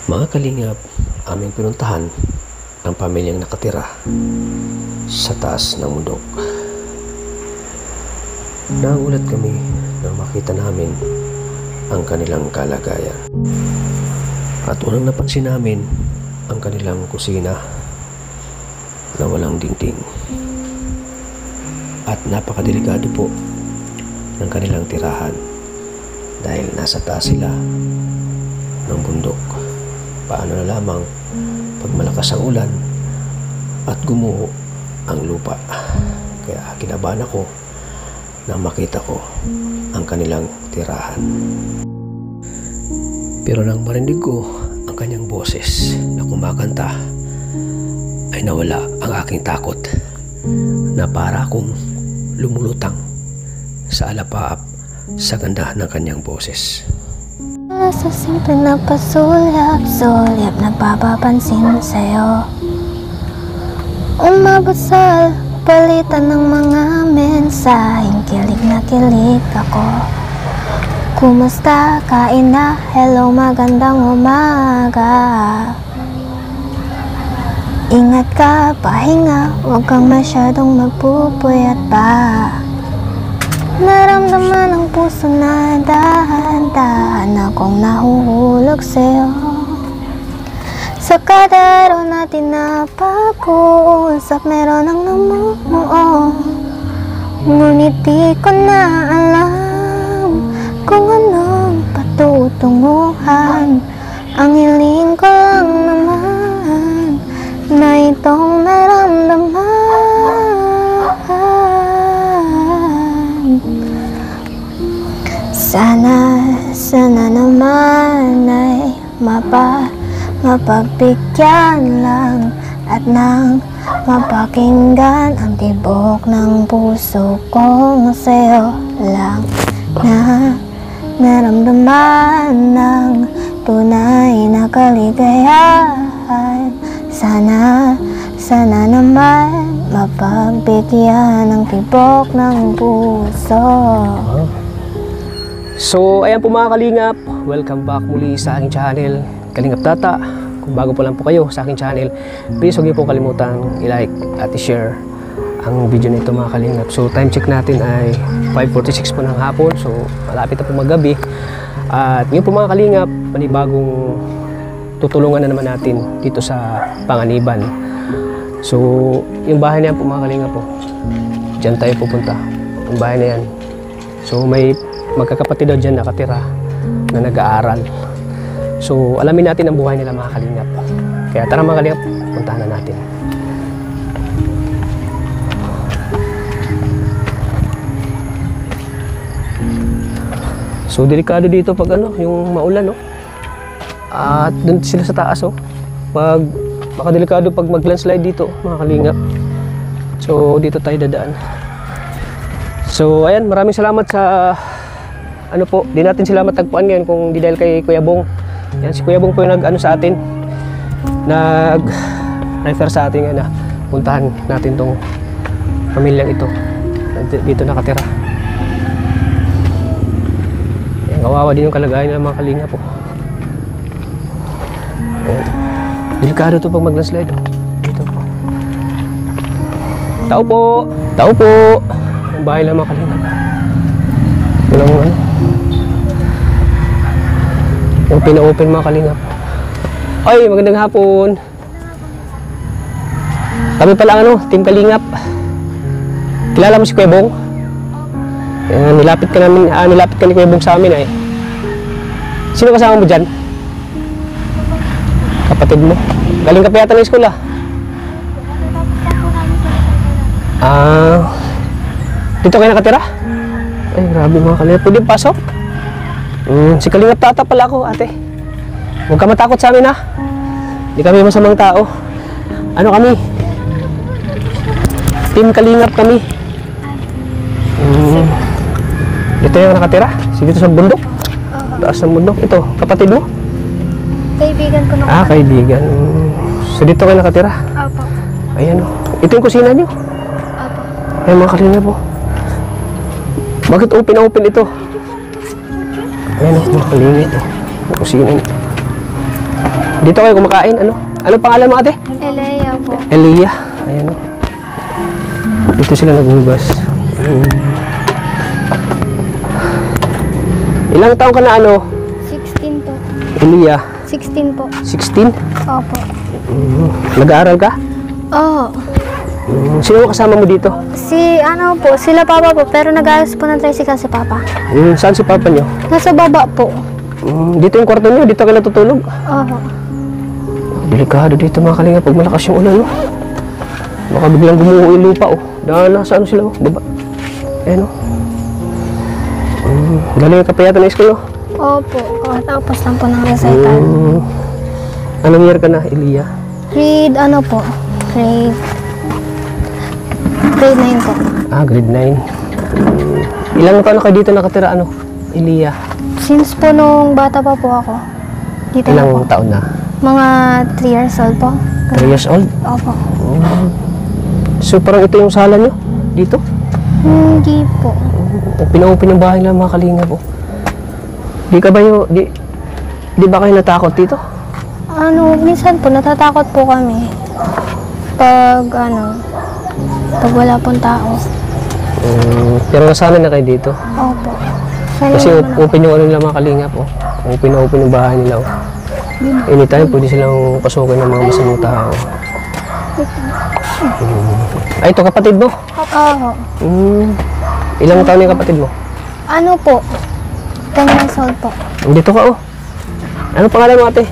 Mga kalingap, aming pinuntahan ang pamilyang nakatira sa taas ng bundok. Nagulat kami nang makita namin ang kanilang kalagayan. At unang napansin namin ang kanilang kusina na walang dingding. At napakadelikado po ng kanilang tirahan dahil nasa taas sila ng bundok. Paano na lamang pag malakas ang ulan at gumuho ang lupa. Kaya kinabahan ako nang makita ko ang kanilang tirahan. Pero nang marinig ko ang kanyang boses na kumakanta, ay nawala ang aking takot na para akong lumulutang sa alapaap sa ganda ng kanyang boses. Sa simple na pasulyap, nagpapapansin sa'yo. Umabot sa palitan ng mga mensaheng kilig na kilig ako. Kumusta? Kain na? Hello, magandang umaga. Ingat ka, pahinga, huwag kang masyadong magpupuyat pa. Naramdaman ang puso na dahan-dahan akong nahuhulog sa'yo. Sa kada araw natin na pag-uusap, meron ang namumuo. Ngunit di ko na alam kung anong patutunguhan. Ang hiling ko lang naman na itong naramdaman. Sana naman ay mapagbigyan lang at nang mapakinggan ang tibok ng puso kong sa'yo lang na naramdaman ng tunay na kaligayahan. Sana naman mapagbigyan ng tibok ng puso. So, ayan po mga kalingap, welcome back muli sa aking channel, Kalingap Tata. Kung bago po lang po kayo sa aking channel, please huwag niyo po kalimutan i-like at i-share ang video nito mga kalingap. So, time check natin ay 5:46 po ng hapon, so malapit na po maggabi. At ngayon po mga kalingap, panibagong tutulungan na naman natin dito sa Panganiban. So, yung bahay na yan po mga kalingap po, dyan tayo pupunta, yung bahay na yan. So, may magkakapatid daw dyan nakatira na nag-aaral. So, alamin natin ang buhay nila mga kalingap. Kaya tara mga kalingap, puntahan na natin. So, delikado dito pag yung maulan, no? At dun sila sa taas, oh. Delikado pag mag-landslide dito, mga kalingap. So, dito tayo dadaan. So, ayan, maraming salamat sa di natin sila matagpuan ngayon kung di dahil kay Kuya Bong. Yan, si Kuya Bong po yung sa atin, nag-refer sa atin na puntahan natin tong pamilyang ito dito nakatira. Yan, kawawa din yung kalagayan nila mga kalinga po. Yan. Delikado to pag mag-landslide, oh. Dito po. Tao po! Tao po! Ang bahay lang mga kalinga. Walang yung pina-open mga kalingap. Ay, magandang hapon. Kami pala Team Kalingap. Kilala mo si Kuya Bong? Nilapit ka ni Kuya Bong sa amin ay. Sino kasama mo dyan? Kapatid mo? Galing ka pa yata ng school, ah. Dito kayo nakatira? Ay, grabe mga kalingap. Pwede pasok? Si Kalingap Tata pala ako, ate. Huwag ka matakot sa amin, ha? Hindi kami masamang tao. Ano kami? Team Kalingap kami. Ito yung nakatira? Dito sa bundok? Taas ng bundok. Ito, kapatid mo? Kaibigan ko naman. Kaibigan. So dito kayo nakatira? Opo. Ayan, oh. Ito yung kusina niyo? Opo. Ayan mga Kalingap po. Bakit open ito? Ayan o, mga kalingit o. Kusina nito. Dito kayo kumakain, ano? Ano pangalan mo ate? Elea po. Elia. Ayan o. Dito sila naghugas. Ilang taon ka na ano? 16 po. Elia? 16 po. 16? Opo. Nag-aaral ka? Oo. Sino kasama mo dito? Si ano po, sila papa po, pero nag-ayos po ng tricycle si papa. Saan si papa nyo? Nasa baba po. Dito yung kwarto nyo? Dito kayo natutulog? Oo. Delikado dito mga kalinga pag malakas yung ulan, no? Baka biglang gumuho yung lupa, oh. Dahil nasa ano sila, oh. Baba. Ayan, oh. Galing ka pa yata na school, oh. Opo. Tapos lang po ng recital. Anong year ka na, Elia? Grade ano po? Grade 9 po. Grade 9. Ilang taon na kayo dito nakatira, ano, Elia? Since po nung bata pa po ako. Dito na po. Ilang taon na? Mga 3 years old po. 3 years old? Opo. So parang ito yung sala nyo? Dito? Hindi po. Pina-open yung bahay ng mga kalinga po. Di ba kayo natakot dito? Ano, minsan po natatakot po kami. Pag wala pong tao. Pero nasanay na kayo dito? Opo. Sana Kasi naman ako. open yung ano nila mga kalinga po. Open na open yung bahay nila. Oh. Anytime pwede silang pasukin ng mga masamang tao. Ay, ito kapatid mo? Oo. Ilang taon na yung kapatid mo? Ano po? 10 years old po. Dito ka, oh. Ano pangalan mo, ate?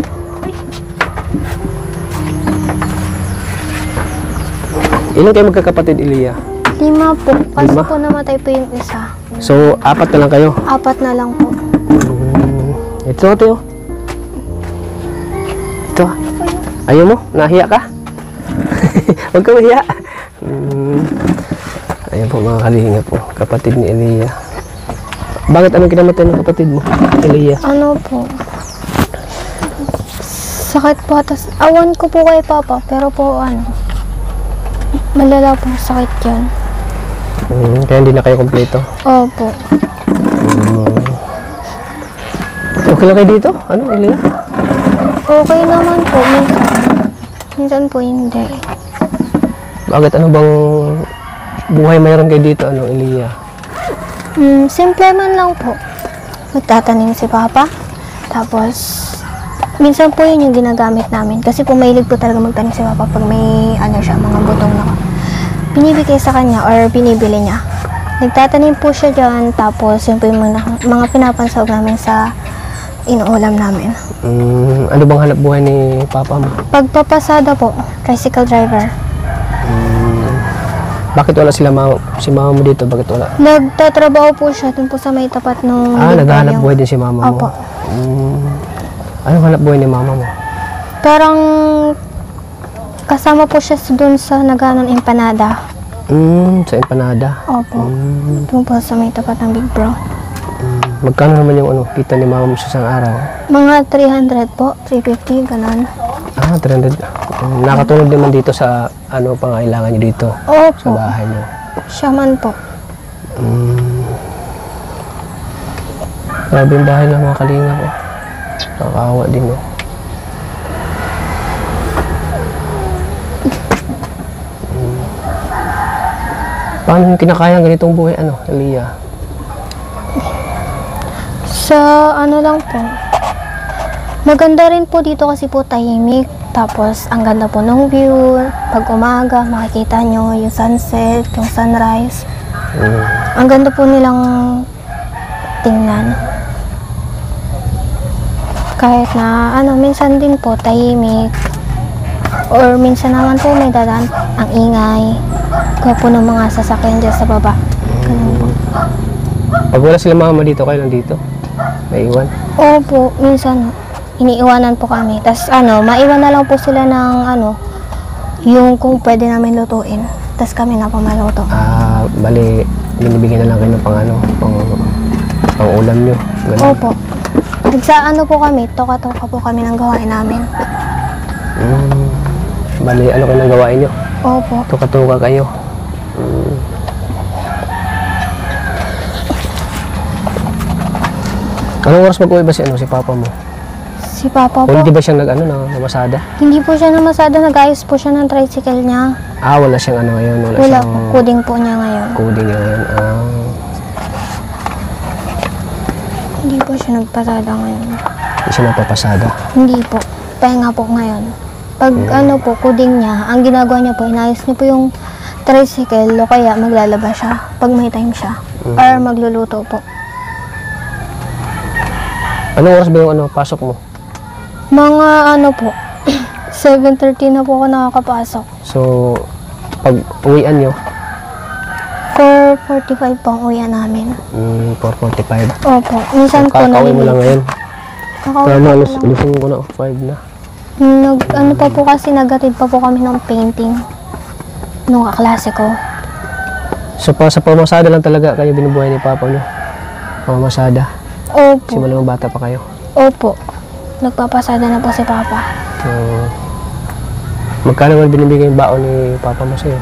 Ilan kayo magkakapatid, Elia? 5 po. Kasi 5? po namatay po yung isa. So, 4 na lang kayo? 4 na lang po. Ito, ate, oh. Ito. Ayaw mo? Nahiya ka? Huwag ka mahiya. Ayan po mga kalinga po. Kapatid ni Elia. Bakit anong kinamatay ng kapatid mo, Elia? Ano po? Sakit po. Tas, awan ko po kay Papa. Pero po malala po sakit yan. Kaya hindi na kayo kompleto. Opo. Okay lang kayo dito? Ano, Elia? Okay naman po. Minsan po hindi. Bakit ano bang buhay mayroon kayo dito, ano, Elia? Simple man lang po. Magtatanim si Papa. Tapos, minsan po yun yung ginagamit namin. Kasi po mahilig po talaga magtanim si Papa pag may mga butong na binibigay sa kanya or binibili niya. Nagtatanim po siya dyan. Tapos, yun po yung mga pinapansawag namin sa inuulam namin. Ano bang hanap buhay ni Papa mo? Pagpapasada po, tricycle driver. Bakit wala si mama mo dito? Bakit wala? Nagtatrabaho po siya dun po sa may tapat nung... Naghahanap buhay din si mama mo? Opo. Anong hanap buhay ni mama mo? Parang kasama po siya dun sa naganon empanada. Sa empanada? Opo. Dun po sa may tapat ng Big Bro. Magkano naman yung kita ni mama mo sa isang araw? Mga 300 po, 350, ganon. 300. Nakatulog naman dito sa pangailangan niyo dito? Sa Opo. bahay niyo? Siya man po. Grabe yung bahay ng mga kalinga ko. Nakakawa din, no? Paano yung kinakaya ang ganitong buhay, Elia? Sa lang po. Maganda rin po dito kasi po tahimik. Tapos, ang ganda po ng view. Pag umaga, makikita nyo yung sunset, yung sunrise. Ang ganda po nilang tingnan. Kahit na, minsan din po tahimik. Or minsan naman po may dadaan ang ingay. Kaya po ng mga sasakyan dyan sa baba. Ganun po. Pag wala sila mama dito, kayo lang dito? Naiwan? Opo, minsan iniiwanan po kami. Tapos maiwan na lang po sila ng yung kung pwede namin lutuin. Tapos kami na po maluto. Bali, binibigyan na lang kayo ng pang ulam nyo. Ganun. Opo. Nagsa po kami, toka-toka po kami ng gawain namin. Bali, ano kayo ng gawain nyo? Opo. Tuka-tuka kayo. Anong oras mag-uwi ba si Papa mo? Si Papa O po. hindi ba siyang namasada? Hindi po siya namasada. Nag-ayos po siya ng tricycle niya. Wala siyang ngayon. Wala Wala siyang po. Coding po niya ngayon. coding niya ngayon. Hindi po siya nagpasada ngayon. Hindi siya napapasada. Hindi po. Pahinga po ngayon. Pag po, coding niya, ang ginagawa niya po, inayos niya po yung tricycle o kaya maglalaba siya pag may time siya. Or magluluto po. Anong oras ba yung pasok mo? Mga po, 7:30 na po ako nakakapasok. So, pag uwian nyo, 4:45 po ang uwian namin. 4:45. Opo. Minsan po Kakauwi mo lang ngayon. Kakauwi Tama, po lang. alusin ko na. 5 na. Pa po kasi nagatid pa po kami ng painting nung kaklase ko. So, sa pamamasada lang talaga kayo binubuhay ni Papa nyo? Pamamasada? Opo. Simula ng bata pa kayo? Opo. Nagpapasada na po si Papa. Magkano naman binibigay yung baon ni Papa mo sa'yo?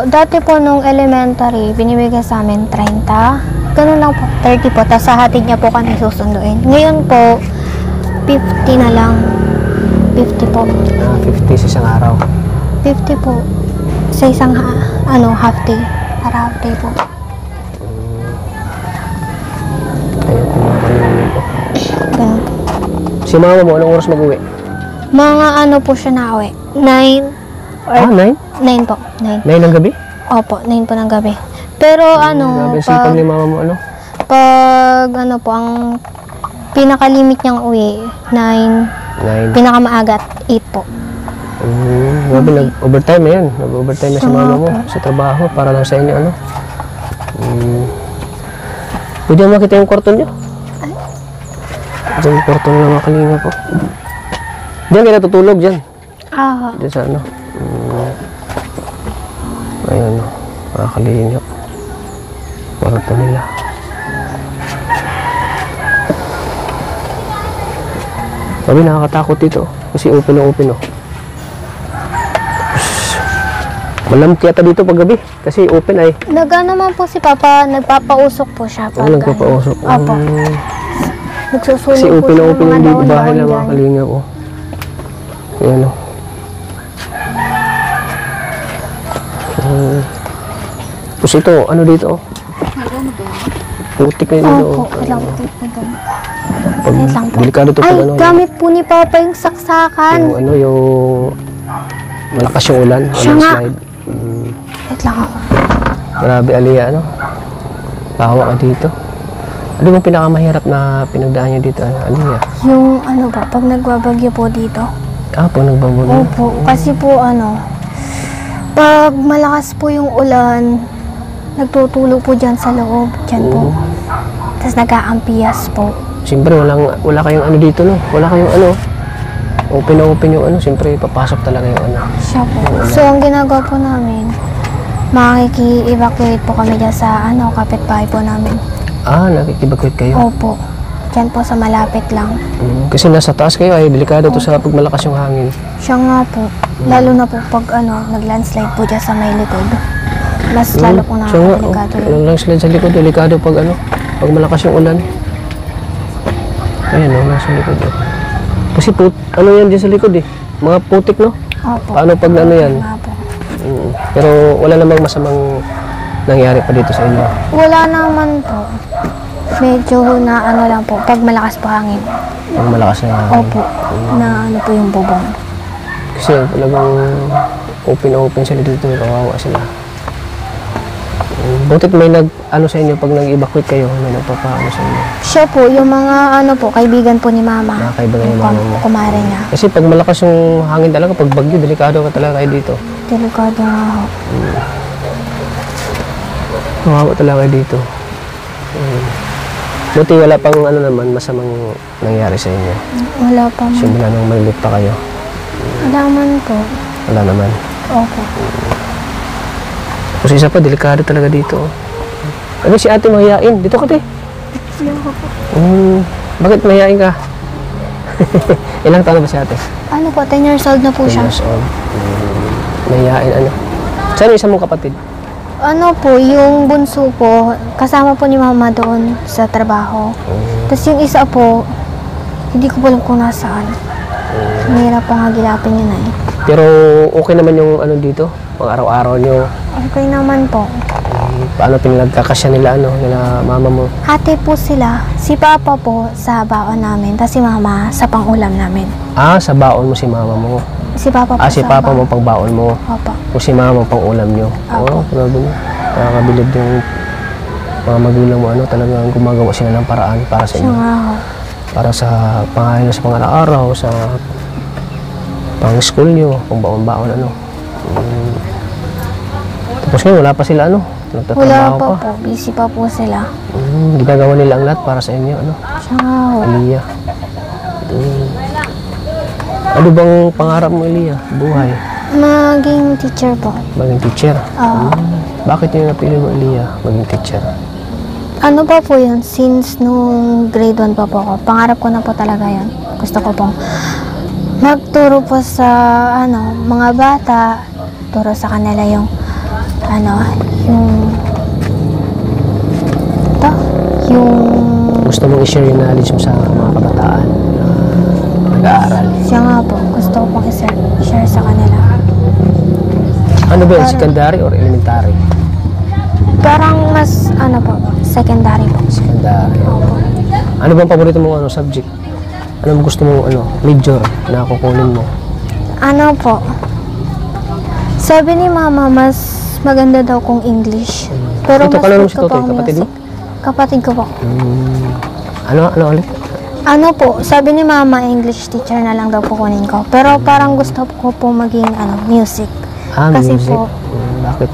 Dati po nung elementary, binibigay sa amin 30. Ganun lang po, 30 po. Tapos sa hatid niya po kami susunduin. Ngayon po, 50 na lang. 50 po. 50 sa isang araw. 50 po. Sa isang half day. Para half day po. Ayun po mga kanina po. Ganun po. Si mama mo, anong oras mag-uwi? Mga po siya nauwi. 9 or 9? 9 po. 9. 9 ng gabi? Opo, 9 po ng gabi. Pero Grabe, sipag ni mama mo, pag po, ang pinaka-limit niyang uwi, 9. 9. Pinakamaagat, 8 po. Grabe, nag-overtime na yan. Nag-overtime na si mama mo sa trabaho para lang sa inyo, Pwede mo makita yung kwarto niyo? Diyan yung kwarto nila mga kalinga po. Diyan kayo natutulog, diyan. Diyan sa Ayun, mga kalinga. Kwarto nila. Sabi, nakakatakot dito. Kasi open na open, Malamok yata dito pag gabi. Kasi open ay. Naman po si Papa, nagpapausok po siya. Nagpapausok. Opo. Nagsusunog Kasi po open na siya open ng yung mga dito bahay na daon-daon mga dyan. kalinga ko. Ayan Tapos ito, ano dito? Putik na dito. Opo, ilang po ito. Pag Wait lang po. delikado to Ay, pag gamit po ni Papa yung saksakan. yung malakas yung ulan. Siya nga. Slide. Wait lang ako. Grabe, Aliyah, Pahawa ka dito. Ano bang pinakamahirap na pinagdaan niyo dito, Aliyah? Yung pag nagbabagyo po dito. Po, nagbabagyo. Opo, kasi po pag malakas po yung ulan, nagtutulo po dyan sa loob. Dyan po. Tapos nag-aampias po. Siyempre, wala kayong dito, Wala kayong open na open yung Siyempre, papasok talaga yung Siya po. So, ang ginagawa po namin, makiki-evacuate po kami dyan sa kapitbahay po namin. Nakikibagwit kayo. Opo. Dyan po sa malapit lang. Kasi nasa taas kayo ay delikado to sa pag malakas yung hangin. Siya nga po. Lalo na po pag nag-landslide po dyan sa may likod. Mas lalo po nakakadelikado yun. Landslide sa likod, delikado pag pag malakas yung ulan. Ayan, nasa likod. Kasi yan dyan sa likod Mga putik, Opo. Paano pag yan? Nga po. Pero wala namang masamang nangyari pa dito sa inyo. Wala naman po. Medyo na lang po. Pag malakas po hangin. Pag malakas na hangin. Opo. Na po yung bubong. Kasi talagang open sila dito. Kawawa sila. Butit may sa inyo pag nag-evacuate kayo, may nagpapaano sa inyo. Siya po, yung mga kaibigan po ni Mama. Mga kaibigan ni Mama mo. Kumare niya. Kasi pag malakas yung hangin talaga, pag bagyo, delikado ka talaga kayo dito. Delikado nga ho. Kawawa talaga kayo dito. Buti wala pang masamang nangyari sa inyo. Wala pa man. Simula nung malilit pa kayo. Wala man po. Wala naman. Opo. Kasi isa pa, delikado talaga dito. Ano si ate mahihain? Dito ka, te. Bakit mahihain ka? Ilang taon na ba si ate? 10 years old na po 10 siya. years old. Mahihain, Saan yung isa mong kapatid? Yung bunso po, kasama po ni Mama doon sa trabaho. Tapos yung isa po, Hindi ko pa alam kung nasaan. Mahirap pa nga gilapin yun eh. Pero okay naman yung ano dito? Pang araw-araw nyo. Okay naman po. Paano pinagkakasya nila nila mama mo? Hati po sila. Si Papa po sa baon namin, tapos si Mama sa pangulam namin. Sa baon mo si mama mo. Si Papa po Si sa papa mo pang baon mo. Opo. O si mama mo pang ulam nyo. Opo. Grabe nyo. Nakakabilib yung mga magulang mo talagang gumagawa sila ng paraan para sa Siya inyo. nga ho. Para sa pangailan sa pang-araw, sa pang-school nyo, pang baon-baon Tapos ngayon, wala pa sila Wala nagtatrabaho pa pa. po. Busy pa po sila. Ginagawa nila ang lahat para sa inyo, Siya nga ho. Elia. Ano bang pangarap mo, Elia? Buhay? Maging teacher po. Maging teacher? Oo. Bakit nyo napili mo, Elia, maging teacher? Ano pa po yun? Since nung grade 1 pa po ako, pangarap ko na po talaga yun. Gusto ko pong magturo po sa mga bata, turo sa kanila yung Gusto mong i-share yung knowledge mo sa mga kabataan na nag-aaral? siya nga po, gusto ko pong i-share sa kanila. Ano ba yun? Secondary or elementary? Parang mas, secondary po. Secondary. Opo. Ano bang paborito mong subject? Ano mo gusto mong major na kukunin mo? Sabi ni Mama, mas maganda daw kung English. Pero Ito mas kalaro si gusto ko Totoy, ang kapatid mo? music. Kapatid ko po. Ano ulit? Sabi ni Mama, English teacher na lang daw po kunin ko. Pero parang gusto ko po maging music. Kasi Music. po, Bakit?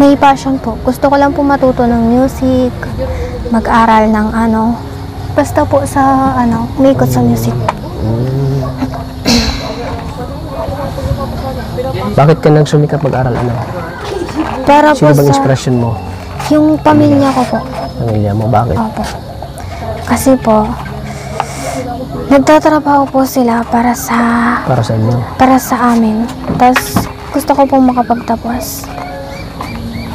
may passion po. Gusto ko lang po matuto ng music, mag-aral ng basta po sa umikot sa music. Bakit ka nagsumikap mag-aral? Para po Sino bang sa inspiration mo? yung pamilya ko po. Pamilya mo, bakit? Opo. Kasi po, nagtatrabaho po sila para sa amin. Tapos, gusto ko po makapagtapos.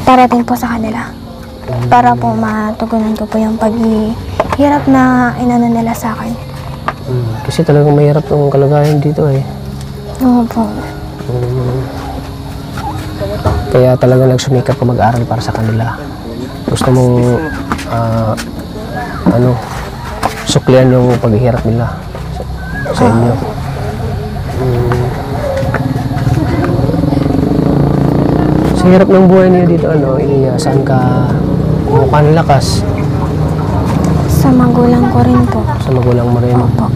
Parating po sa kanila. Para po matugunan ko po yung paghihirap na inano nila sa akin. Kasi talagang mahirap yung kalagayan dito Opo. Kaya talagang nagsumikap ka mag-aral para sa kanila. Gusto mong suklian yung paghihirap nila sa inyo. Sa hirap ng buhay niyo dito, Elia, saan ka mukha ng lakas? Sa magulang ko rin po. Sa magulang mo rin. Opo.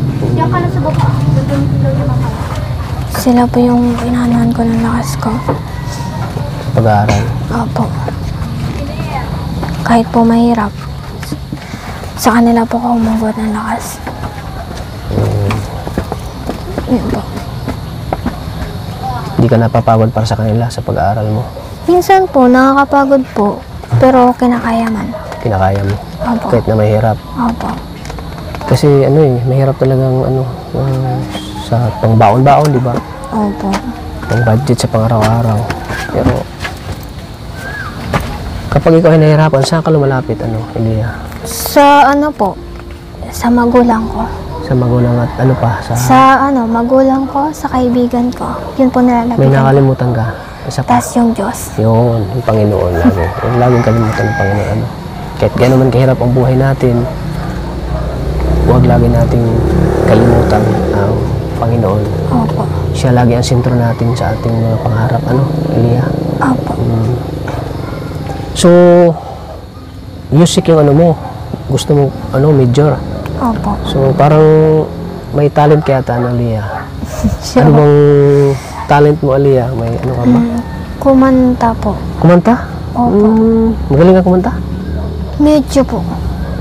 Sila po yung inanuhan ko ng lakas ko. Pag-aaral. Opo. Kahit po mahirap, sa kanila po ako umugot ng lakas. Yun po. Hindi ka napapagod para sa kanila sa pag-aaral mo. Minsan po, nakakapagod po, pero kinakaya man. Kinakaya mo. Opo. Kahit na mahirap. Opo. Kasi mahirap talagang sa pangbaon-baon, di ba? Opo. Pang budget sa pang-araw-araw. Pero kapag ikaw ay nahihirapan, saan ka lumalapit, Elia? Sa po, sa magulang ko. Sa magulang at Sa magulang ko, sa kaibigan ko. Yun po may nalalapitan. nakalimutan ka. Isa pa. Tas yung Diyos. Yun, yung Panginoon lagi. Yung laging kalimutan ng Panginoon. Kahit gano'n man kahirap ang buhay natin, huwag lagi nating kalimutan ang Panginoon. Opo. Siya lagi ang sentro natin sa ating mga pangarap. Elia? Opo. So, music yung mo, gusto mo, major. Opo. So, parang may talent kaya Elia. Siya Ano po. bang talent mo, Elia? May ka ba? Kumanta po. Kumanta? Opo. Magaling ka kumanta? Medyo po.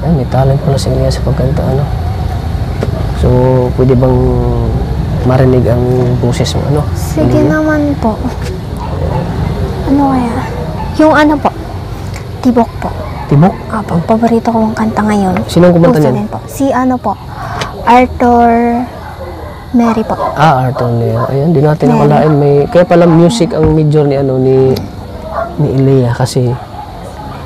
Ay, may talent pala si Elia sa pagkanta, So, pwede bang marinig ang boses mo, Sige Elia? naman po. Ano kaya? Yung po, Tibok po. Tibok? Opo, paborito ko ang kanta ngayon. Sinong kumanta Puso niyan? din po. Si po, Arthur Mary po. Arthur Lea. Ayan, di natin nakalain. Kaya pala music ang major ni ni Elia kasi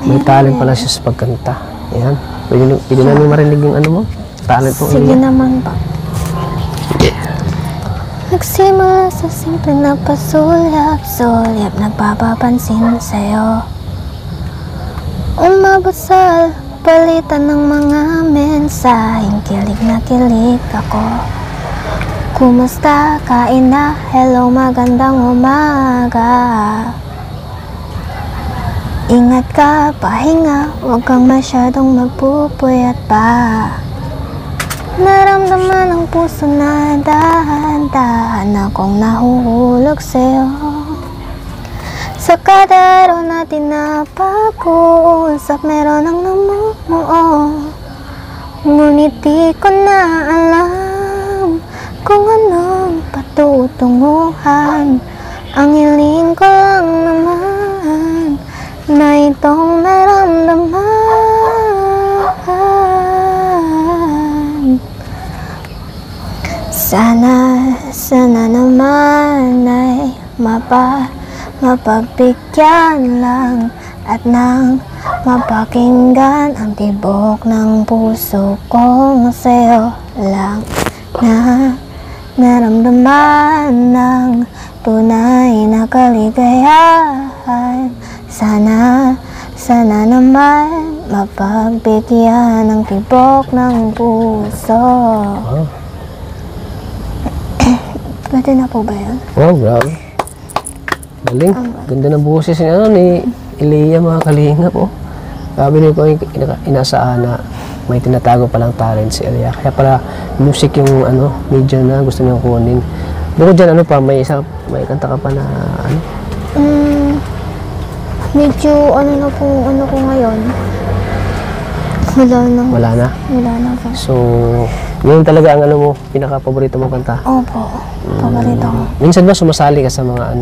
may talent pala siya sa pagkanta. Ayan. Pwede namin marinig yung mo? Talent mo, Sige Elia. naman po. Simula sa simple na pasulyap-sulyap, nagpapapansin sa'yo. Umabot sa palitan ng mga mensaheng kilig na kilig ako. Kumusta? Kain na? Hello, magandang umaga. Ingat ka, pahinga, huwag kang masyadong magpupuyat pa. Naramdaman ang puso na dahan-dahan akong nahuhulog sa'yo. Sa kada araw natin na pag-uusap, meron ang namumuo. Ngunit di ko na alam kung anong patutunguhan. Ang hiling ko lang naman na itong naramdaman. Sana naman ay mapagbigyan lang at nang mapakinggan ang tibok ng puso kong sa'yo lang na naramdaman ng tunay na kaligayahan. Sana naman mapagbigyan ng tibok ng puso. Pwede na po ba yun? Wow, grabe. Galing. Ganda ng boses ni Elia, mga kalingap, oh. Sabi niyo ko, inasaan na may tinatago palang talent si Elia. Kaya pala, music yung medyo na gusto niyang kunin. Bukod dyan, may kanta ka pa na, Medyo, na po ngayon. Wala na po. So, yun talaga ang mo, pinaka-paborito mong kanta? Opo, paborito ko. Minsan ba sumasali ka sa mga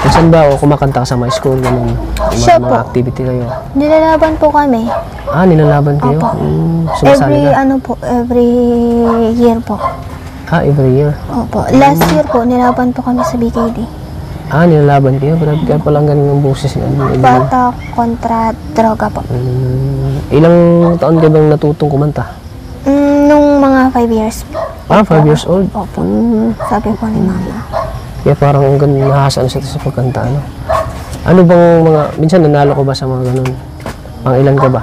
Minsan ba o kumakanta ka sa mga school, ganun? Siya Mga po. activity kayo? Nilalaban po kami. Nilalaban kayo? Opo. Sumasali ka? Every year po. Every year? Opo. Last year po, nilaban po kami sa BKD. Nilalaban kayo? Grabe ka palang galing ng boses. Bata kontra droga po. Ilang taon ka bang natutong kumanta? Nung mga 5 years. 5 years old? Opo. Sabi po ni mama. Kaya parang ang ganda, nahasaan siya sa pagkanta, Ano bang minsan nanalo ko ba sa mga ganun? Pang ilan ka ba?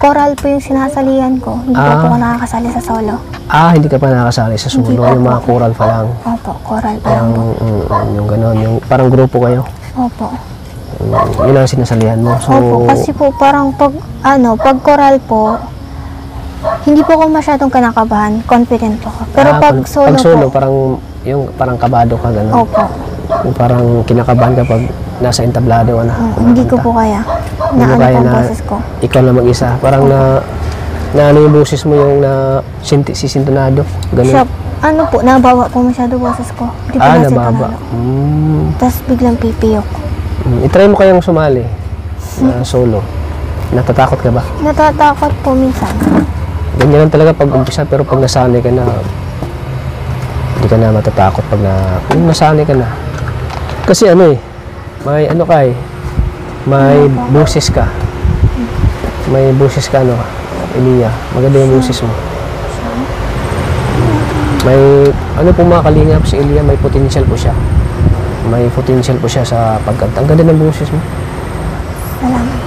Choral po yung sinasalihan ko. Hindi po ako nakakasali sa solo. Hindi ka pa nakakasali sa solo, yung mga choral pa lang. Opo, choral pa lang po. Yung ganun, yung parang grupo kayo. Opo. Yun ang sinasalihan mo. So, Opo, kasi po parang pag choral po, hindi po ako masyadong kinakabahan, confident po ako. Pero pag solo po, parang kabado ka, gano'n. opo. Yung parang kinakabahan ka pag nasa entablado, Hindi ko po kaya. Hindi mo kaya ang na boses ko. ikaw lang mag-isa. Parang na yung boses mo yung sisintonado, Siya, gano'n. nabawa po masyado boses ko. Hindi po Nababa. Tapos biglang pipiyok. I-try mo kayang sumali na solo. Natatakot ka ba? Natatakot po minsan. Ganyan lang talaga pag umpisa, pero pag nasanay ka na, hindi ka na matatakot pag nasanay ka na. Kasi may may boses ka. May boses ka, Elia. Maganda yung boses mo. May, po mga kalingap, si Elia, may potential po siya. May potential po siya sa pagkanta. Ang ganda ng boses mo. Salamat.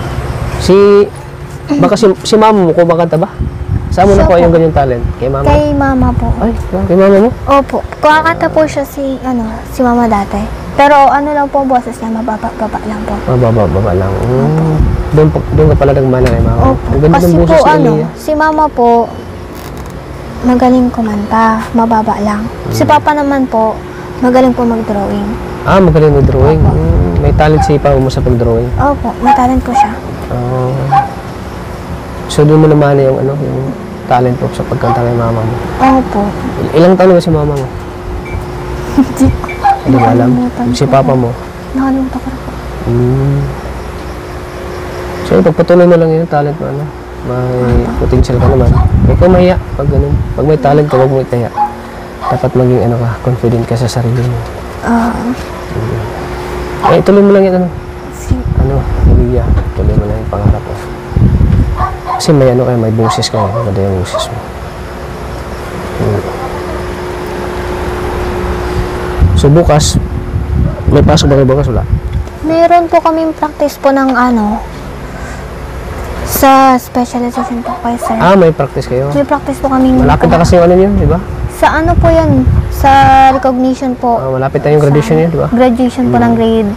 Baka si mama mo, kumakanta ba? Saan mo na po yung ganyang talent? Kay mama? Kay mama po. Ay, kay mama mo? Opo. Kumakanta po siya si mama dati. Pero lang po ang boses niya, mababa lang po. Baba lang. Doon ka pala nagmana kay mama. Opo. Ang ganda Kasi ng boses po ni Elia. si mama po, magaling kumanta, mababa lang. Si papa naman po, magaling po mag-drawing. Magaling mag-drawing. Opo. May talent si papa mo sa pag-drawing. Opo, may talent po siya. So doon mo naman yung talent po sa pagkanta kay mama mo. Opo. Ilang taon ba si mama mo? Hindi ko alam. Si papa mo? Nakalimutan ko na po. So pagpatuloy mo lang yung talent mo, may potential ka naman. Huwag kang mahiya pag ganun. Pag may talent ka, huwag mo itaya. Dapat maging confident ka sa sarili mo. Tuloy mo lang yan, Elia, tuloy mo lang yung pangarap mo. Kasi may boses ka, maganda yung boses mo. So bukas, may pasok ba kayo bukas? Wala? Meron po kaming practice po ng ano, sa specialization po kayo, sir. May practice kayo. May practice po kaming... Malapit na kasi yung ano yun, di ba? Sa ano po yan? Sa recognition po. Malapit na yung graduation yun, di ba? Graduation po ng grade.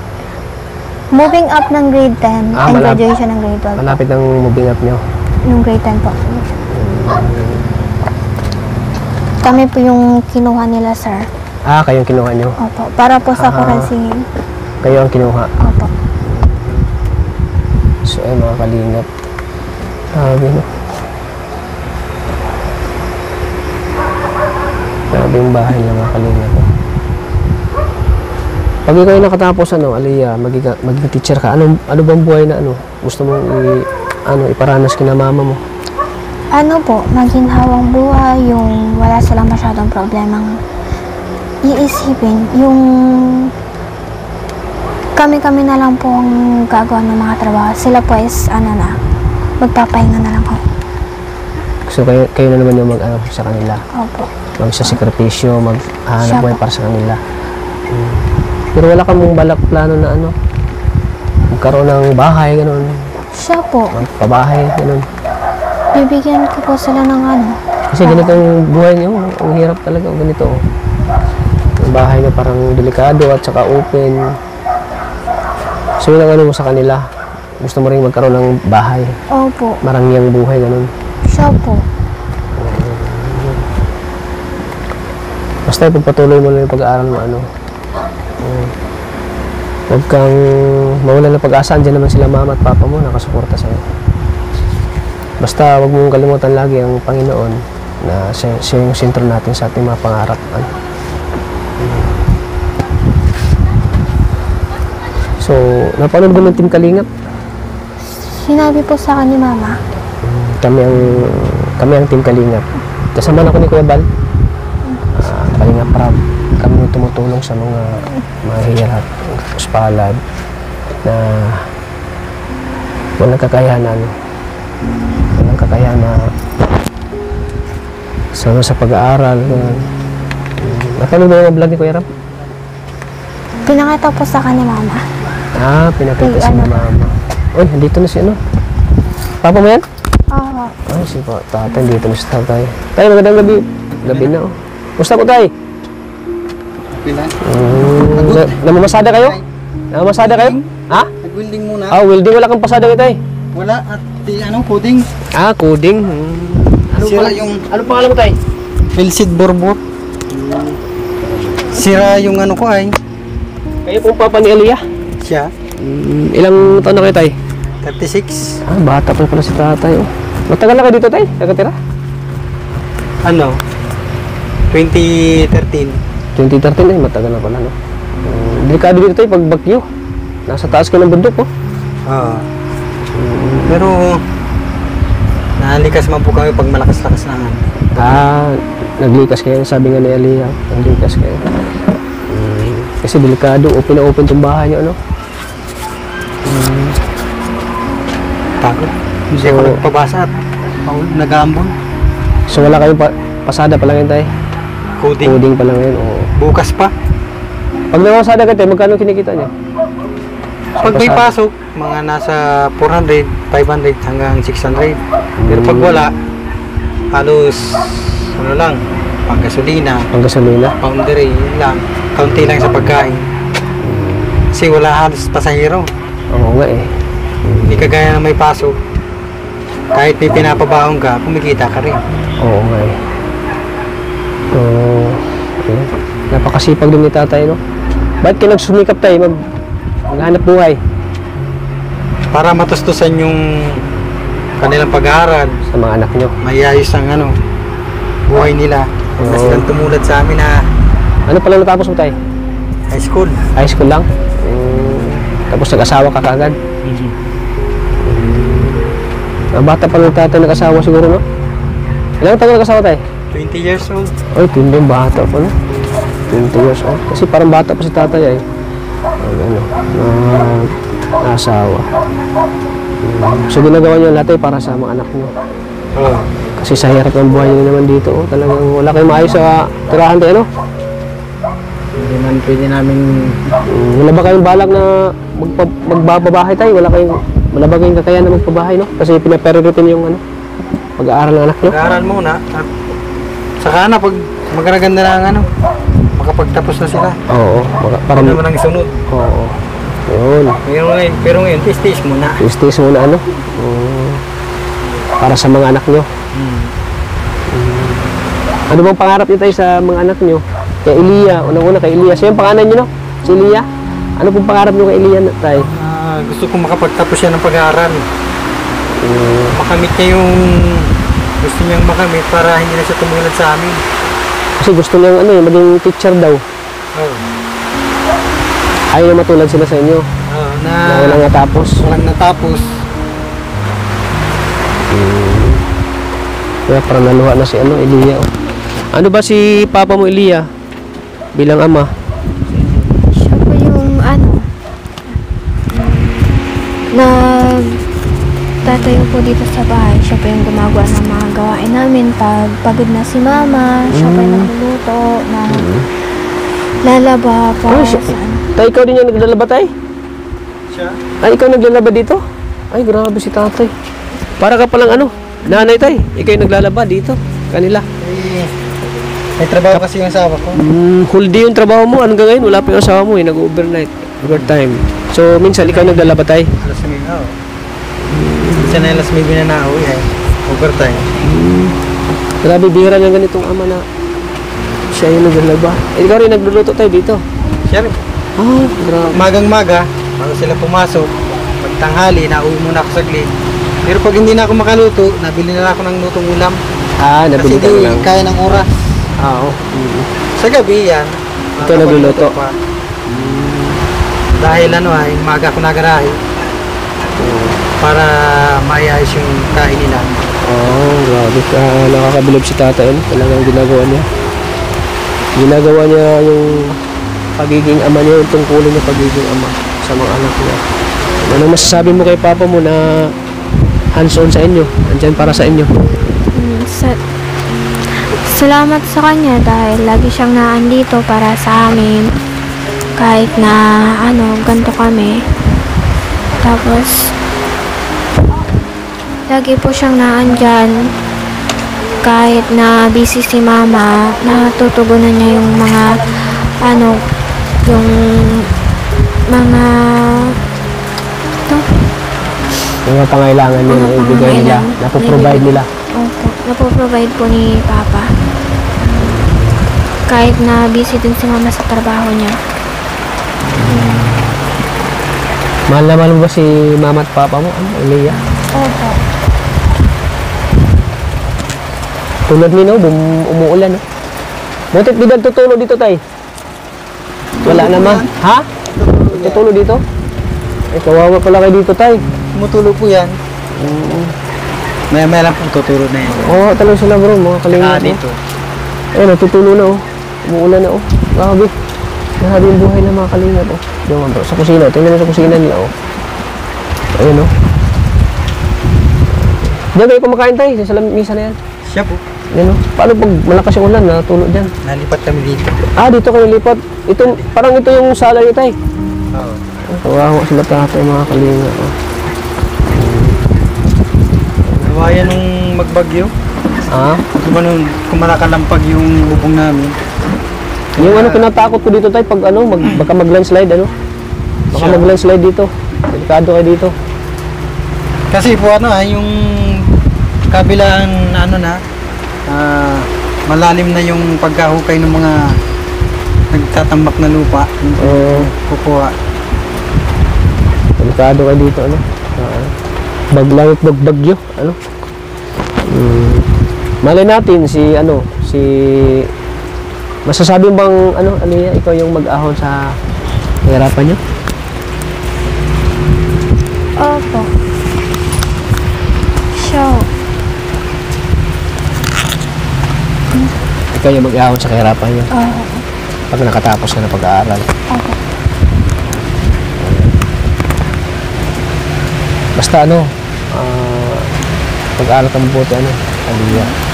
Moving up ng grade 10 and graduation ng grade 12. Malapit ng moving up nyo. Nung grade 10 po. Kami po yung kinuha nila, sir. Kayong kinuha nyo. Opo. Para po sa choral singing. Kayo ang kinuha. Opo. So, mga kalingap. Grabe, no? Grabe yung bahay ng mga kalingap. Pag ikaw ay nakatapos, Aliyah, maging teacher ka, ano bang buhay na gusto mong iparanas kina mama mo? Ano po, maginhawang buhay, yung wala silang masyadong problemang iisipin, yung kami-kami na lang po ang gagawa ng mga trabaho. Sila po is, magpapahinga na lang po. So, kayo na naman yung mag-ano sa kanila? Opo. Magsasakripisyo, maghahanap Siya buhay po. para sa kanila. Pero wala kang balak plano na magkaroon ng bahay, gano'n. Siya po, Magpabahay, gano'n. bibigyan ko po sila ng Kasi ganito ang buhay niyo, ang hirap talaga, ganito. Ang bahay na parang delikado at saka open. So yun ang mo sa kanila. Gusto mo rin magkaroon ng bahay. Opo. Marangyang buhay, ganun. Siya po. Basta ipagpatuloy mo lang yung pag-aaral mo, huwag kang mawalan ng pag-asa. Andiyan naman sila mama at papa mo, nakasuporta sa'yo. Basta huwag mong kalimutan lagi ang Panginoon na siya yung sentro natin sa ating mga pangarap. So, napanood mo ng Team Kalingap? Sinabi po sa akin ni Mama. Kami ang Team Kalingap. Kasama na ko ni Kuya Bal. Kalingap Rab. Kami yung tumutulong sa mga mahirap, uspalad, na walang kakayanan. Walang kakayanan sa pag-aaral. Napanood mo yung vlog ni Kuya Rab? Pinakita po sa akin ni Mama. Pinakita si mama. Uy, andito na si Papa mo yan? Oo. Si tatay, dito na si tatay. Tay, magandang gabi. Gabi na, Gusto ko, tay? Pila? Namamasada kayo? Namamasada kayo? Ha? Nag-welding muna. Welding. Wala kang pasada kayo, tay? Wala at coding. Coding. Sira yung Ano pangalan mo, tay? Elsid Borbor. Sira yung ko ay. Kayo pong papa ni Aliyah? Siya. Ilang taon na kayo, tay? 36. Bata pa pala si tatay, Matagal na kayo dito, tay? Nakatira? 2013. 2013, matagal na pala, no? Delikado dito, tay, pag bagyo. Nasa taas ka ng bundok, Oo. Pero nalikas man po kami pag malakas-lakas na Naglikas kayo, sabi nga ni Aliyah. Naglikas kayo. Kasi delikado, open na open itong bahay niyo, Takot. Hindi ako nagpabasa at nag-aambon. So wala kayong pasada pa lang yun, tay? Coding. Coding pa lang yun, Bukas pa. Pag namasada ka, tay, magkano kinikita niyo? Pag may pasok, mga nasa 400, 500 hanggang 600. Pero pag wala, halos lang, panggasolina, Panggasolina? boundary, yun lang. Kaunti lang sa pagkain. Kasi wala halos pasahero. Oo nga, Hindi kagaya na may pasok. Kahit may pinapabaon ka, kumikita ka rin. Oo nga, So, okay. Napakasipag din ni tatay, no? Bakit kayo nagsumikap, tay, maghanap buhay? Para matustusan yung kanilang pag-aaral, Sa mga anak nyo. mayayos ang buhay nila. Kasi lang tumulad sa amin na Ano pala natapos mo, tay? high school. High school lang? Tapos nag-asawa ka kagad? Bata pa lang tatay nag-asawa siguro, no? Ilang taon nag-asawa, tay? 20 years old. Ay, tindong bata pa, no? 20 years old. Kasi parang bata pa si tatay, na-asawa. So, ginagawa niyo lahat, para sa mga anak niyo. Oo. Kasi sa hirap ng buhay niyo naman dito, talagang wala kayong maayos sa tirahan tayo, no? Hindi man pwede namin... Wala ba kayong balak na magbabahay tayo? Wala ba kayong kakayahan na magpabahay, no? Kasi pinapriority yung ano, pag-aaral ng anak nyo. Pag-aaral muna. At saka na, pag magaganda na ang ano, makapagtapos na sila. Oo. Para naman ang isunod. Oo. Yun. Pero ngayon, tis-tis muna. Tis-tis muna, ano? Para sa mga anak nyo. Ano bang pangarap nyo tayo sa mga anak nyo? Kay Elia, unang-una kay Elia. Siya yung pangalan nyo, no? Si Elia. Ano pong pangarap nyo kay Elia tayo? Gusto kong makapagtapos siya ng pag-aaral. Makamit niya yung gusto niyang makamit para hindi na siya tumulad sa amin. Kasi gusto niyang ano, maging teacher daw. Ayaw na matulad sila sa inyo. Na walang natapos. Walang natapos. Kaya parang naluha na si ano, Elia. Ano ba si papa mo, Elia? Bilang ama? Siya po yung ano, tatayo po dito sa bahay. Siya po yung gumagawa ng mga gawain namin. Pag pagod na si mama, siya po yung nagluluto, na lalaba para sa ano. Tay, ikaw din yung naglalaba, tay? Siya? Ay, ikaw naglalaba dito? Ay, grabe si tatay. Para ka palang ano, nanay, tay. Ikaw yung naglalaba dito, kanila. May trabaho kasi yung asawa ko. Whole day yung trabaho mo. Hanggang ngayon, wala pa yung asawa mo, nag-overnight. Overtime. So, minsan, ikaw naglalaba, tay? Alas 9, minsan na alas 9 na nauwi overtime. Grabe, bihira ng ganitong ama na siya yung naglalaba. Ikaw rin nagluluto tayo dito. Siya rin. Grabe. Magang-maga, bago sila pumasok, pagtanghali, nauwi muna ako saglit. Pero pag hindi na ako makaluto, nabili na ako ng lutong ulam. Nabili Kasi ka di lang. kaya ng oras. Oo. Sa gabi yan, Ikaw nagluluto. pa. Dahil ano ay, maga ako nagarahe para maayos yung kain nila. Grabe ka. Nakakabilib si tatay. Talagang ginagawa niya. Ginagawa niya yung pagiging ama niya, yung tungkulin niya pagiging ama sa mga anak niya. Ano masasabi mo kay papa mo na hands-on sa inyo? Andyan para sa inyo? Salamat sa kanya dahil lagi siyang naandito para sa amin. Kahit na ano, ganito kami. Tapos lagi po siyang naandyan. Kahit na busy si mama, natutugunan niya yung mga ano, yung mga Yung mga pangailangan niya na ibigay nila, napoprovide nila. Opo, napoprovide po ni papa. Kahit na busy din si mama sa trabaho niya. Mahal na mahal mo ba si mama at papa mo? Elia? Opo. Tulad ni no, umuulan no? Butit di nagtutulo dito tay? Wala naman. Ha? Tutulo dito? Eh, kawawa pala kayo dito tay. Tumutulo po yan. Maya-maya lang pong tuturo na yan. Oo, talagang sila bro, mga kalinga Dito. Eh, natutulo na oh. Umuulan na oh. Grabe. Grabe yung buhay ng mga kalinga oh. Diyan bro, sa kusina. Tingnan mo sa kusina nila oh. Ayun oh. Diyan kayo kumakain tayo, sa lamisa na yan. Siya po. Yan oh. Paano pag malakas yung ulan, natulo dyan? Nalipat kami dito. Dito kayo lipat. Ito, parang ito yung sala nyo tayo. Oo. Kawawa sila tatay mga kalinga oh. Kaya nung magbagyo, kumalakalampag yung bubong namin. Yung ano tinatakot ko dito tayo pag ano, baka mag-landslide ano. Baka mag-landslide dito. Delikado kayo dito. Kasi po ano yung kabilang ano na malalim na yung pagkahukay ng mga nagtatambak na lupa. Kukuha. Delikado kayo dito ano. Baglangit bagbagyo ano. Malay natin si ano, si masasabi bang ano, Aliyah, ikaw yung mag-ahon sa hirapan niyo? Opo. Siya. Ikaw yung mag-ahon sa kahirapan niyo? Oo. Pag nakatapos ka na pag-aaral. Opo. Basta ano, pag-aaral ka mabuti ano, Aliyah.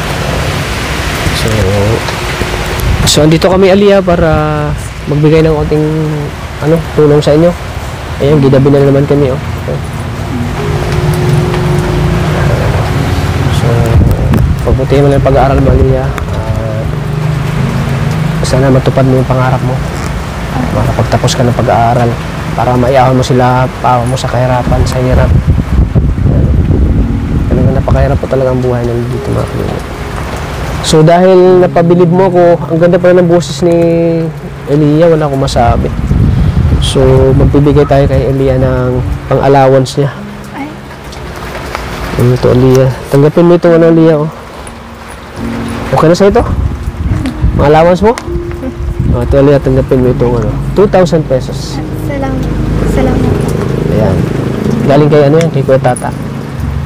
So andito kami Aliyah para magbigay ng konting tulong sa inyo. Ayan, gidabi na naman kami, oh. So, pagputihin mo lang yung pag-aaral mo, Aliyah. Sana matupad mo yung pangarap mo. Makapagtapos ka ng pag-aaral para maiahon mo sila, pawa mo sa kahirapan, sa hirap. Talagang napakahirap po talaga ang buhay ng dito, mga kalingap. So dahil napabilib mo ako, ang ganda pala ng boses ni Elia, wala akong masabi. So magbibigay tayo kay Elia ng pang-allowance niya. Ito, Elia. Tanggapin mo itong Elia, oh. Okay na sa ito? Ang allowance mo? Ito, Elia, tanggapin mo itong 2,000 pesos. Salamat. Ayan. Galing kay yan, kay Kuya Tata.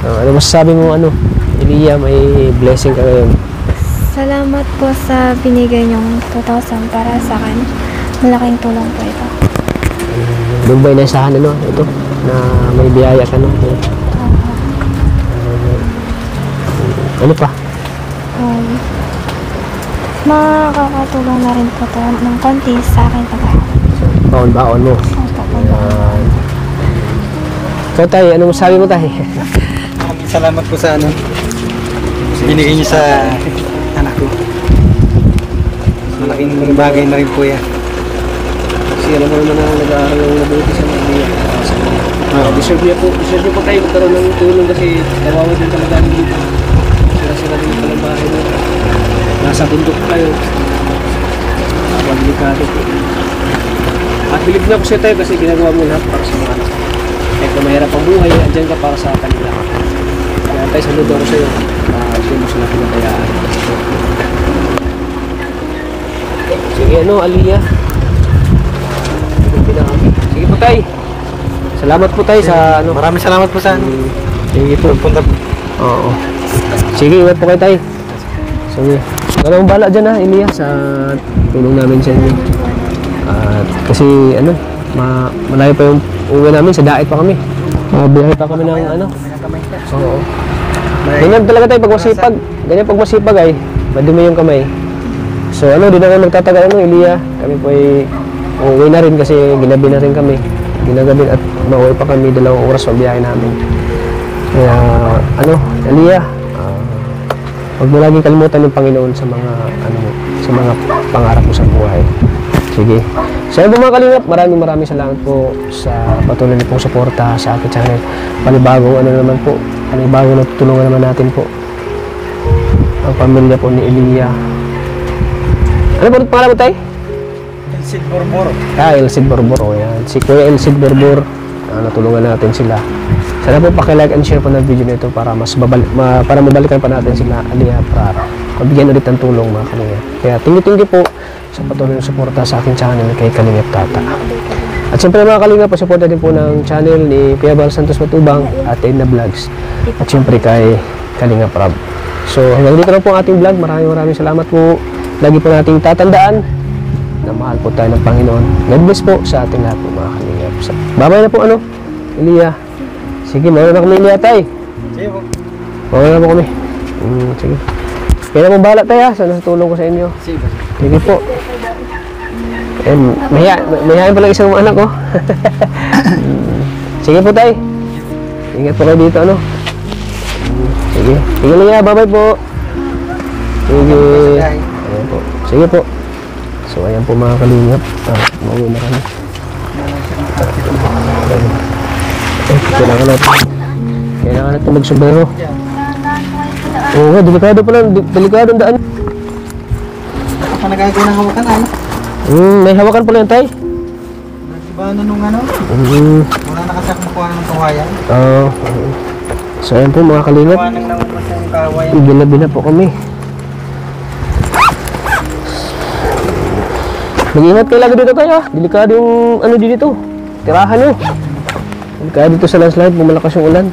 Ano masasabi mo, Elia, may blessing ka ngayon? Salamat po sa binigay niyong 2,000 para sa akin. Malaking tulong po ito. Doon ba inaasahan, ito, na may biyaya ka, ano pa? Makakatulong na rin po ito ng konti sa akin pag-aaral. Baon-baon mo. Ayan. Ikaw, Tay, ano masabi mo, Tay? Maraming salamat po sa binigay niyo sa anak ko. Malaking bagay na rin po yan. Kasi alam mo naman na nag-aaral ng mabuti sa mga niya. Deserve niya po tayo magkaroon ng tulong kasi kawawa din talaga dito. Sira-sira din palang bahay mo. Nasa bundok tayo. Delikado po. At bilib na po siya tayo kasi ginagawa mo lahat para sa mga anak. Kahit na mahirap ang buhay, andyan ka para sa kanila. Kaya tayo saludo ako sa'yo. Siya mo sila pinatayaan. Sige, Aliyah. Sige po, Tay. Salamat po, Tay, sa Maraming salamat po sa sige po. punta po. Oo. Sige, ingat po kayo, Tay. Sige. Walang bala dyan, Elia, sa tulong namin sa inyo. Kasi, malayo pa yung uwi namin, sa daet pa kami. Biyahe pa kami ng, Oo. Ganyan talaga tayo pag masipag. Ganyan pag masipag ay, madumi yung kamay. So, di na kami magtatagal, Elia. Kami po ay uuwi na rin kasi ginabi na rin kami. Ginagabi at mauwi pa kami 2 oras sa biyahe namin. Kaya, Elia, huwag mo laging kalimutan yung Panginoon sa mga sa mga pangarap mo sa buhay. Sige. So yun po, mga kalingap, maraming salamat po sa patuloy niyo pong suporta sa aking channel. Panibagong panibagong natutulungan naman natin po ang pamilya po ni Elia. Ano po pangalan mo, Tay? Elcid Borbor. Elcid Borbor. O yan. Si Kuya Elcid Borbor. Natulungan natin sila. Sana po paki-like and share po ng video nito para para mabalikan pa natin sila, Aliyah, para mabigyan ulit ng tulong, mga kalingap. Kaya tinggi po sa patuloy ng suporta sa aking channel kay Kalingap Tata. At siyempre, mga kalingap, pasuporta din po ng channel ni Kuya Val Santos Matubang at Edna Vlogs. At siyempre kay Kalingap Rab. So hanggang dito lang po ang ating vlog. Maraming salamat po. Lagi po nating tatandaan na mahal po tayo ng Panginoon. God bless po sa ating lahat po, mga kalingap. Babay na po, Elia. Sige, mauna na kami, Elia, Tay. Sige po. Mauna na po kami. Sige. Kaya na mong bahala, Tay, ha. Sana tulong ko sa inyo. Sige po. Mahihain pala isang anak ko. Sige po, Tay. Ingat po kayo dito, Sige. Sige, Elia. Bye-bye po. Sige. Ayan po. Sige po. So, ayan po, mga kalingap. Mauwi na kami. Kailangan natin magsubero. Oo nga, delikado pala. Delikado ang daan. Ako nagagawa ng hawakan, May hawakan pala yan, Tay. Diba nung wala na kasi ako makuha ng kawayan. So ayan po, mga kalingap. Kuha nang namumasa yung kawayan. Iginabi na po kami. Mag-ingat kayo lagi dito, Tay, ha. Delikado yung dito. Tirahan nyo. Delikado dito sa landslide, bumalakas yung ulan.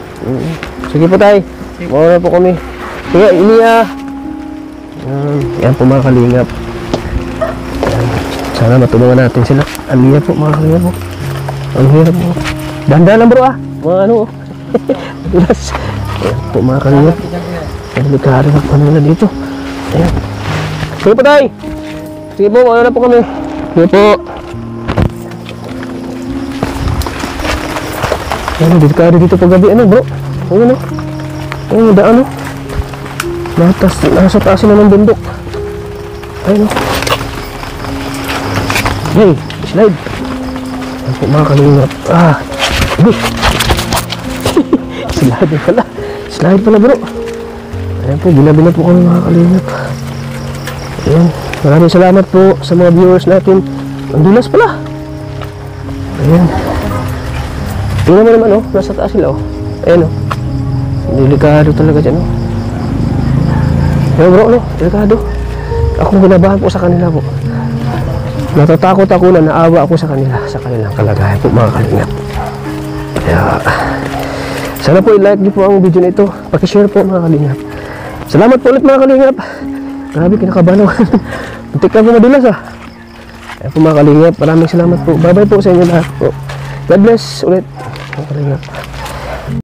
Sige po, Tay. Mauna po kami. Sige, Elia. Yan po, mga kalingap. Sana matulungan natin sila. Elia po, mga kalingap po. Ang hirap po. Dahan-dahan lang, bro, mga Tulas. Ayan po, mga kalingap. Delikado na dito. Ayan. Sige po, Tay. Sige po, mauna na po kami. Sige po. Ano, delikado dito pag gabi, ano bro? Ayun o. Ayun, daan o. Nasa taas na ng bundok. Ayun o. Hey, slide. Ayun po mga kalingap. Bish. Slide pala. Slide pala bro. Ayan po, binabi na po kami mga kalingap. Ayan. Maraming salamat po sa mga viewers natin. Ang dulas pala. Ayan. Tingnan mo naman nasa taas sila Ayan delikado talaga dyan Ayan bro delikado. Akong ginabahan po sa kanila po. Natatakot ako na naawa ako sa kanila, sa kanilang kalagayan po mga kalingap. Kaya sana po i-like niyo po ang video na ito. Pakishare po mga kalingap. Salamat po ulit mga kalingap. Grabe kinakabahan ako. Muntik ka po madulas Ayan po mga kalingap. Maraming salamat po. Bye bye po sa inyo lahat po. God bless ulit mga kalingap.